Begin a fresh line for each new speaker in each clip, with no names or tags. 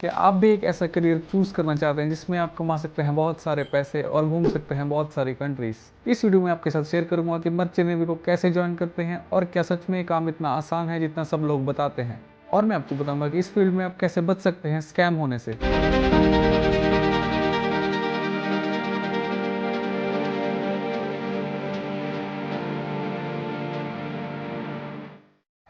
क्या आप भी एक ऐसा करियर चूज करना चाहते हैं जिसमें आप कमा सकते हैं बहुत सारे पैसे और घूम सकते हैं बहुत सारी कंट्रीज। इस वीडियो में आपके साथ शेयर करूंगा कि मर्चेंट नेवी को कैसे ज्वाइन करते हैं और क्या सच में ये काम इतना आसान है जितना सब लोग बताते हैं। और मैं आपको बताऊंगा कि इस फील्ड में आप कैसे बच सकते हैं स्कैम होने से।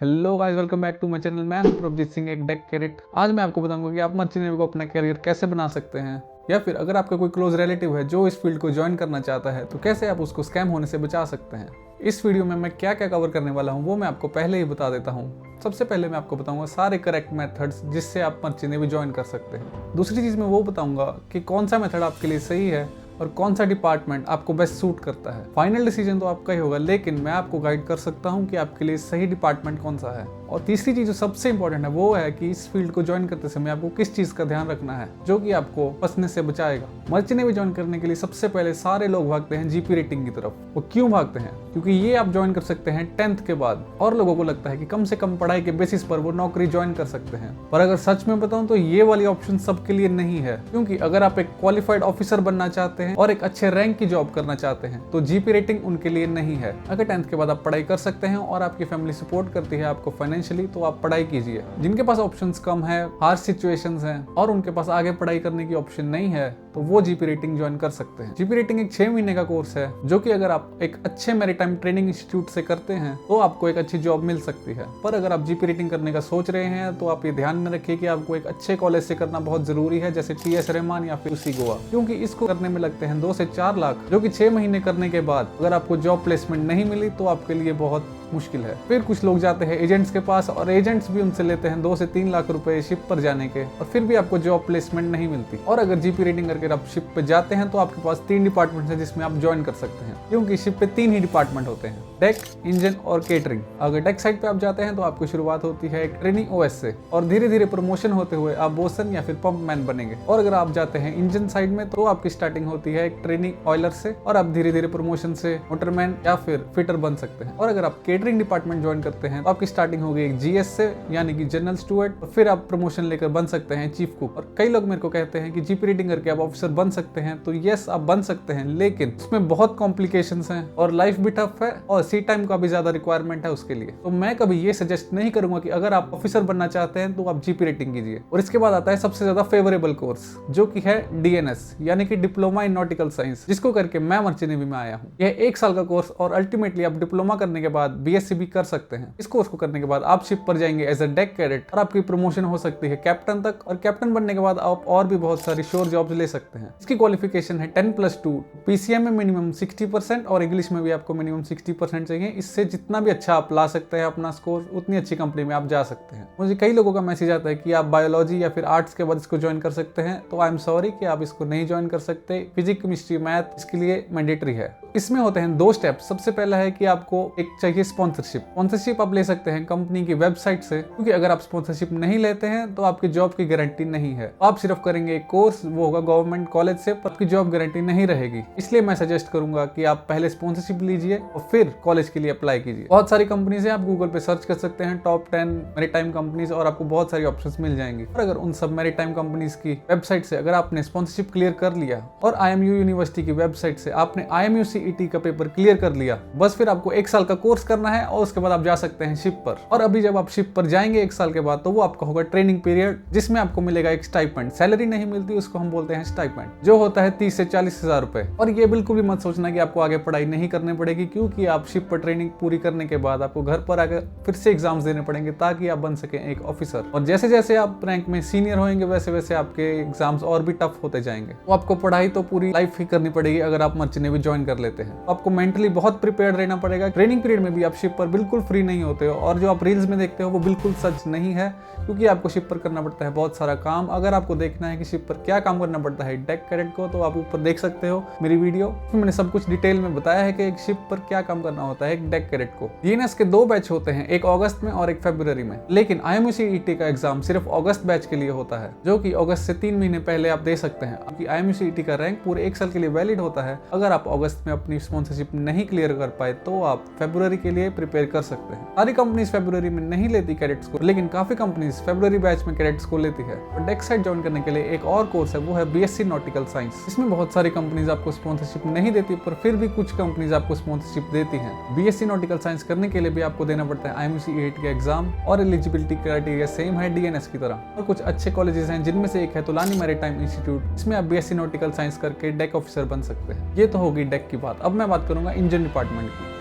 Hello guys, welcome back to my channel. मैं हूं प्रभजीत सिंह, एक डेक कैरेट। आज मैं आपको बताऊंगा कि आप मर्चेंट नेवी को अपना करियर कैसे बना सकते हैं, या फिर अगर आपका कोई क्लोज रिलेटिव है जो इस फील्ड को ज्वाइन करना चाहता है तो कैसे आप उसको स्कैम होने से बचा सकते हैं। इस वीडियो में मैं क्या क्या कवर करने वाला हूं वो मैं आपको पहले ही बता देता हूं। सबसे पहले मैं आपको बताऊंगा सारे करेक्ट मेथड्स जिससे आप मर्चेंट नेवी ज्वाइन कर सकते हैं। दूसरी चीज़ मैं वो बताऊंगा कि कौन सा मेथड आपके लिए सही है और कौन सा डिपार्टमेंट आपको बेस्ट सूट करता है। फाइनल डिसीजन तो आपका ही होगा, लेकिन मैं आपको गाइड कर सकता हूं कि आपके लिए सही डिपार्टमेंट कौन सा है। और तीसरी चीज जो सबसे इंपॉर्टेंट है वो है कि इस फील्ड को ज्वाइन करते समय आपको किस चीज का ध्यान रखना है जो कि आपको फंसने से बचाएगा। मर्चेंट नेवी ज्वाइन करने के लिए सबसे पहले सारे लोग भागते हैं जीपी रेटिंग की तरफ। वो क्यों भागते हैं? क्योंकि ये आप ज्वाइन कर सकते हैं 10th के बाद, और लोगों को लगता है कि कम से कम पढ़ाई के बेसिस पर वो नौकरी ज्वाइन कर सकते हैं। पर अगर सच में बताऊं तो ये वाली ऑप्शन सबके लिए नहीं है, क्योंकि अगर आप एक क्वालिफाइड ऑफिसर बनना चाहते हैं और एक अच्छे रैंक की जॉब करना चाहते हैं तो जीपी रेटिंग उनके लिए नहीं है। अगर 10th के बाद आप पढ़ाई कर सकते हैं और आपकी फैमिली सपोर्ट करती है आपको फाइनेंशियली, तो आप पढ़ाई कीजिए। जिनके पास ऑप्शंस कम है, हार्श सिचुएशंस हैं और उनके पास आगे पढ़ाई करने की ऑप्शन नहीं है, तो वो जीपी रेटिंग ज्वाइन कर सकते हैं। जीपी रेटिंग एक 6 महीने का कोर्स है जो कि अगर आप एक अच्छे मैरीटाइम ट्रेनिंग इंस्टीट्यूट से करते हैं तो आपको एक अच्छी जॉब मिल सकती है। पर अगर आप जीपी रेटिंग करने का सोच रहे हैं तो आप ये ध्यान में रखिए कि आपको एक अच्छे कॉलेज से करना बहुत जरूरी है, जैसे टीएस रहमान या फिर उसी गोवा, क्योंकि इसको करने में लगते हैं 2 से 4 लाख, जो कि 6 महीने करने के बाद अगर आपको जॉब प्लेसमेंट नहीं मिली तो आपके लिए बहुत मुश्किल है। फिर कुछ लोग जाते हैं एजेंट्स के पास और एजेंट्स भी उनसे लेते हैं 2 से 3 लाख रुपए शिप पर जाने के, और फिर भी आपको जॉब प्लेसमेंट नहीं मिलती। और अगर जीपी रेटिंग करके आप शिप पे जाते हैं तो आपके पास 3 डिपार्टमेंट है जिसमें आप ज्वाइन कर सकते हैं, क्योंकि शिप पे 3 ही डिपार्टमेंट होते हैं, डेक, इंजन और केटरिंग। अगर डेक साइड पे आप जाते हैं तो आपकी शुरुआत होती है एक ट्रेनिंग ओएस से, और धीरे धीरे प्रमोशन होते हुए आप बोसन या फिर पंप मैन बनेंगे। और अगर आप जाते हैं इंजन साइड में तो आपकी स्टार्टिंग होती है एक ट्रेनिंग ऑयलर से, और आप धीरे धीरे प्रमोशन से मोटरमैन या फिर फिटर बन सकते हैं। और अगर आप केटरिंग डिपार्टमेंट ज्वाइन करते हैं तो आपकी स्टार्टिंग होगी एक जीएस से, यानी कि जनरल स्टूअर्ड, और फिर आप प्रमोशन लेकर बन सकते हैं चीफ कुक। और कई लोग मेरे को कहते हैं कि जीपी रेटिंग करके आप ऑफिसर बन सकते हैं, तो यस आप बन सकते हैं, लेकिन उसमें बहुत कॉम्प्लिकेशंस हैं और लाइफ भी टफ है और सी टाइम का भी ज्यादा रिक्वायरमेंट है उसके लिए। तो मैं कभी ये सजेस्ट नहीं करूंगा कि अगर आप ऑफिसर बनना चाहते हैं तो आप जीपी रेटिंग कीजिए। और इसके बाद आता है सबसे ज्यादा फेवरेबल कोर्स, जो कि है डीएनएस, यानी कि डिप्लोमा इन नॉटिकल साइंस, जिसको करके मैं मर्चेंट नेवी में आया हूँ। यह 1 साल का कोर्स और अल्टीमेटली आप डिप्लोमा करने के बाद बीएससी भी कर सकते हैं। इस कोर्स को करने के बाद आप शिप पर जाएंगे एज अ डेक कैडेट, और आपकी प्रमोशन हो सकती है कैप्टन तक, और कैप्टन बनने के बाद आप और भी बहुत सारी श्योर जॉब्स ले सकते हैं। इसकी क्वालिफिकेशन है 10+2, पीसीएम में मिनिमम 60% और इंग्लिश में भी आपको मिनिमम 60% चाहिए। इससे जितना भी अच्छा आप ला सकते हैं अपना स्कोर, उतनी अच्छी कंपनी में आप जा सकते हैं। मुझे कई लोगों का मैसेज आता है कि आप बायोलॉजी या फिर आर्ट्स के बाद इसको ज्वाइन कर सकते हैं, तो आई एम सॉरी कि आप इसको नहीं ज्वाइन कर सकते। फिजिक्स, केमिस्ट्री, मैथ इसके लिए मैंडेटरी है। इसमें होते हैं 2 स्टेप। सबसे पहला है कि आपको एक चाहिए स्पॉन्सरशिप आप ले सकते हैं कंपनी की वेबसाइट से, क्योंकि अगर आप स्पॉन्सरशिप नहीं लेते हैं तो आपकी जॉब की गारंटी नहीं है। आप सिर्फ करेंगे एक कोर्स, वो होगा गवर्नमेंट कॉलेज से, पर आपकी जॉब गारंटी नहीं रहेगी। इसलिए मैं सजेस्ट करूंगा कि आप पहले स्पॉन्सरशिप लीजिए और फिर कॉलेज के लिए अप्लाई कीजिए। बहुत सारी कंपनीज है, आप गूगल पे सर्च कर सकते हैं टॉप 10 मैरीटाइम कंपनीज, और आपको बहुत सारी ऑप्शंस मिल जाएंगी। और अगर उन सब मैरीटाइम कंपनीज की वेबसाइट से अगर आपने स्पॉन्सरशिप क्लियर कर लिया और आईएमयू यूनिवर्सिटी की वेबसाइट से आपने आईएमयू सीईटी का पेपर क्लियर कर लिया, बस फिर आपको 1 साल का कोर्स करना है और उसके बाद आप जा सकते हैं शिप पर। और अभी जब आप शिप पर जाएंगे 1 साल के बाद, तो वो आपका होगा ट्रेनिंग पीरियड, जिसमें आपको मिलेगा एक स्टाइपेंड। सैलरी नहीं मिलती, उसको हम बोलते हैं स्टाइपेंड, जो होता है 30 से 40 हजार रुपए। और ये बिल्कुल भी मत सोचना कि आपको आगे पढ़ाई नहीं करनी पड़ेगी, क्योंकि आप शिप पर ट्रेनिंग पूरी करने के बाद आपको घर पर आकर फिर से एग्जाम्स देने पड़ेंगे ताकि आप बन सके एक ऑफिसर। और जैसे जैसे आप रैंक में सीनियर होंगे वैसे वैसे आपके एग्जाम्स और भी टफ होते जाएंगे। तो आपको पढ़ाई तो पूरी लाइफ ही करनी पड़ेगी अगर आप मर्चेंट नेवी ज्वाइन कर लेते हैं। तो आपको मेंटली बहुत प्रिपेयर्ड रहना पड़ेगा। ट्रेनिंग पीरियड में भी आप शिप पर बिल्कुल फ्री नहीं होते हो, और जो आप रील्स में देखते हो वो बिल्कुल सच नहीं है, क्योंकि आपको शिप पर करना पड़ता है बहुत सारा काम। अगर आपको देखना है कि शिप पर क्या काम करना पड़ता है डेक कैडेट को, तो आप ऊपर देख सकते हो मेरी वीडियो, मैंने सब कुछ डिटेल में बताया है कि एक शिप पर क्या काम करना होता है एक डेक कैडेट को। डीएनएस के 2 बैच होते हैं, एक अगस्त में और एक फरवरी में, लेकिन आईएमयू सीईटी का एग्जाम सिर्फ अगस्त बैच के लिए होता है, जो कि अगस्त से 3 महीने पहले आप दे सकते हैं। आपकी आईएमयू सीईटी का रैंक पूरे 1 साल के लिए वैलिड होता है अगर आप अगस्त में अपनी स्पॉन्सरशिप नहीं क्लियर कर पाए तो आप फरवरी के लिए प्रिपेयर कर सकते हैं। सारी कंपनीज फरवरी में नहीं लेती कैडेट्स को, लेकिन काफी कंपनीज फरवरी बैच में कैडेट्स को लेती है। और डेक साइट ज्वाइन करने के लिए एक और कोर्स है, वो है बीएससी नॉटिकल साइंस। इसमें बहुत सारी कंपनीज आपको स्पॉन्सरशिप नहीं देती, पर फिर भी कुछ कंपनीज आपको स्पॉन्सरशिप देती हैं। बीएससी नॉटिकल साइंस करने के लिए भी आपको देना पड़ता है IMC 8 का एग्जाम, और एलिजिबिलिटी क्राइटेरिया सेम है DNS की तरह। और कुछ अच्छे कॉलेजेस हैं, जिनमें से एक है तुलानी मैरीटाइम इंस्टीट्यूट। इसमें आप बीएससी नॉटिकल साइंस करके डेक ऑफिसर बन सकते हैं। ये तो होगी डेक की बात। अब मैं बात करूंगा इंजन डिपार्टमेंट की,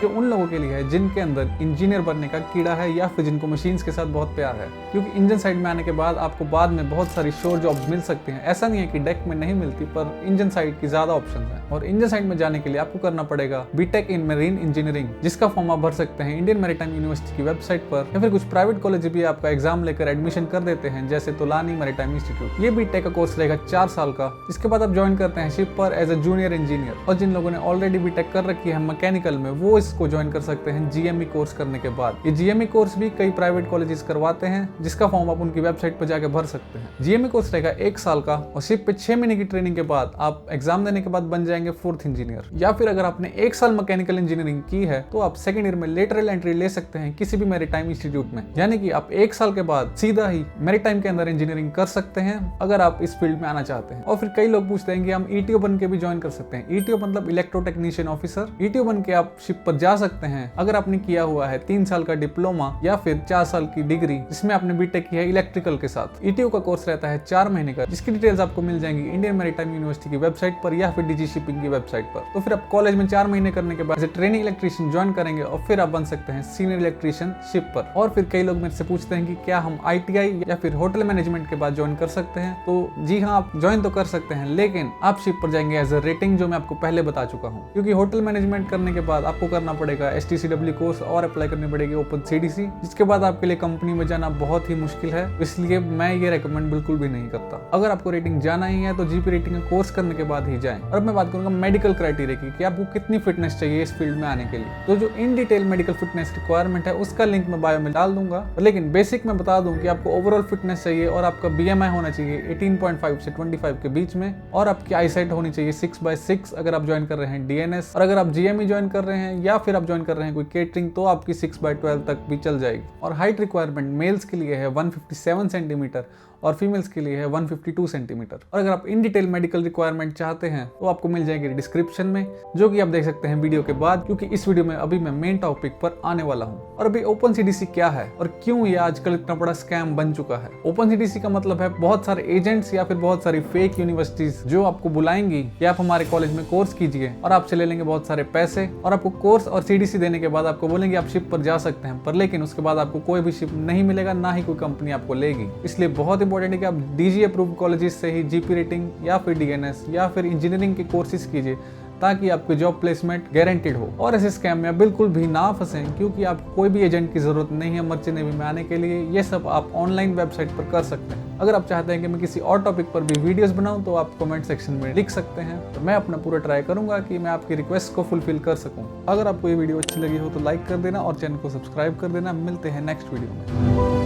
जो उन लोगों के लिए है जिनके अंदर इंजीनियर बनने का कीड़ा है या फिर जिनको मशीन्स के साथ बहुत प्यार है। क्योंकि इंजन साइड में आने के बाद आपको बाद में बहुत सारी श्योर जॉब्स मिल सकती हैं। ऐसा नहीं है कि डेक में नहीं मिलती, पर इंजन साइड की ज्यादा ऑप्शंस हैं। और इंजन साइड में जाने के लिए आपको करना पड़ेगा बीटेक इन मरीन इंजीनियरिंग, जिसका फॉर्म आप भर सकते हैं इंडियन मैरीटाइम यूनिवर्सिटी की वेबसाइट पर, या फिर कुछ प्राइवेट कॉलेज भी आपका एग्जाम लेकर एडमिशन कर देते हैं, जैसे तुलानी मैरीटाइम इंस्टीट्यूट। ये बीटेक का कोर्स रहेगा 4 साल का। इसके बाद आप ज्वाइन करते हैं शिप पर एज ए जूनियर इंजीनियर। और जिन लोगों ने ऑलरेडी बीटेक कर रखी है मैकेनिकल में, वो इसको ज्वाइन कर सकते हैं GME कोर्स करने के बाद। ये GME कोर्स भी कई प्राइवेट कॉलेजेस करवाते हैं, जिसका फॉर्म आप उनकी वेबसाइट पर जाकर भर सकते हैं। GME कोर्स रहेगा 1 साल का, और शिप पे 6 महीने की ट्रेनिंग के बाद आप एग्जाम देने के बाद बन जाएंगे 4th इंजीनियर। या फिर अगर आपने 1 साल मैकेनिकल इंजीनियरिंग की है तो आप 2nd ईयर में लेटरल एंट्री ले सकते हैं किसी भी मैरीटाइम इंस्टीट्यूट में। यानी कि आप 1 साल के बाद सीधा ही मैरीटाइम के अंदर इंजीनियरिंग कर सकते हैं, अगर आप इस फील्ड में आना चाहते हैं। और फिर कई लोग पूछते हैं कि हम ETO बन के भी ज्वाइन कर सकते हैं। ETO मतलब इलेक्ट्रो टेक्नीशियन ऑफिसर। ETO बन के आप शिप पर जा सकते हैं अगर आपने किया हुआ है 3 साल का डिप्लोमा या फिर 4 साल की डिग्री, जिसमें आपने बीटेक किया है इलेक्ट्रिकल के साथ। ETO का कोर्स रहता है 4 महीने का, जिसकी डिटेल्स आपको मिल जाएंगी इंडियन मैरीटाइम यूनिवर्सिटी की वेबसाइट पर या फिर DG शिपिंग की वेबसाइट पर। तो फिर आप कॉलेज में 4 महीने करने के बाद ट्रेनिंग इलेक्ट्रीशियन ज्वाइन करेंगे और फिर आप बन सकते हैं सीनियर इलेक्ट्रीशियन शिप पर। और फिर कई लोग मेरे से पूछते हैं कि क्या हम ITI या फिर होटल मैनेजमेंट के बाद ज्वाइन कर सकते हैं। तो जी हाँ, आप ज्वाइन तो कर सकते हैं, लेकिन आप शिप पर जाएंगे एज अ रेटिंग, जो मैं आपको पहले बता चुका हूँ। क्योंकि होटल मैनेजमेंट करने के बाद आपको करना पड़ेगा STCW कोर्स और अप्लाई करनी पड़ेगी OpenCDC, जिसके बाद आपके लिए कंपनी में जाना बहुत ही मुश्किल है। इसलिए मैं ये रेकमेंड बिल्कुल भी नहीं करता। अगर आपको रेटिंग जाना ही है तो GP रेटिंग का कोर्स करने के बाद ही जाएं। और अब मैं बात करूंगा मेडिकल क्राइटेरिया की, कि आपको कितनी फिटनेस चाहिए इस फील्ड में आने के लिए। तो जो in detail medical fitness requirement है उसका लिंक मैं बायो में डाल दूंगा, लेकिन बेसिक मैं बता दूं कि आपको ओवरऑल फिटनेस चाहिए और आपका BMI होना चाहिए 18.5 से 25 के बीच में, और आपकी आईसाइट होनी चाहिए 6/6 अगर आप ज्वाइन कर रहे हैं DNS। और अगर आप GME ज्वाइन कर रहे हैं या फिर आप ज्वाइन कर रहे हैं कोई केटरिंग, तो आपकी 6/12 तक भी चल जाएगी। और हाइट रिक्वायरमेंट मेल्स के लिए है 157 सेंटीमीटर और फीमेल्स के लिए है 152 सेंटीमीटर। और अगर आप इन डिटेल मेडिकल रिक्वायरमेंट चाहते हैं तो आपको मिल जाएगी डिस्क्रिप्शन में, जो कि आप देख सकते हैं वीडियो के बाद, क्योंकि इस वीडियो में अभी मैं मेन टॉपिक पर आने वाला हूं। और अभी OpenCDC क्या है और क्यों ये आजकल इतना बड़ा स्कैम बन चुका है। OpenCDC का मतलब है बहुत सारे एजेंट्स या फिर बहुत सारी फेक यूनिवर्सिटीज जो आपको बुलाएंगी कि आप हमारे कॉलेज में कोर्स कीजिए, और आपसे ले लेंगे बहुत सारे पैसे, और आपको कोर्स और CDC देने के बाद आपको बोलेंगे आप शिप पर जा सकते हैं, पर लेकिन उसके बाद आपको कोई भी शिप नहीं मिलेगा, ना ही कोई कंपनी आपको लेगी। इसलिए बहुत इंपॉर्टेंट है कि आप DG अप्रूव्ड कॉलेजेस से ही GP रेटिंग या फिर DNS या फिर इंजीनियरिंग के कोर्सेज कीजिए, ताकि आपकी जॉब प्लेसमेंट गारंटेड हो। और ऐसे स्कैम में बिल्कुल भी ना फंसें, क्योंकि आपको कोई भी एजेंट की जरूरत नहीं है मर्चेंट नेवी में आने के लिए। ये सब आप ऑनलाइन वेबसाइट पर कर सकते हैं। अगर आप चाहते हैं कि मैं किसी और टॉपिक पर भी वीडियोस बनाऊं तो आप कमेंट सेक्शन में लिख सकते हैं, तो मैं अपना पूरा ट्राई करूंगा कि मैं आपकी रिक्वेस्ट को फुलफिल कर सकूं। अगर आपको ये वीडियो अच्छी लगी हो तो लाइक कर देना और चैनल को सब्सक्राइब कर देना। मिलते हैं नेक्स्ट वीडियो में।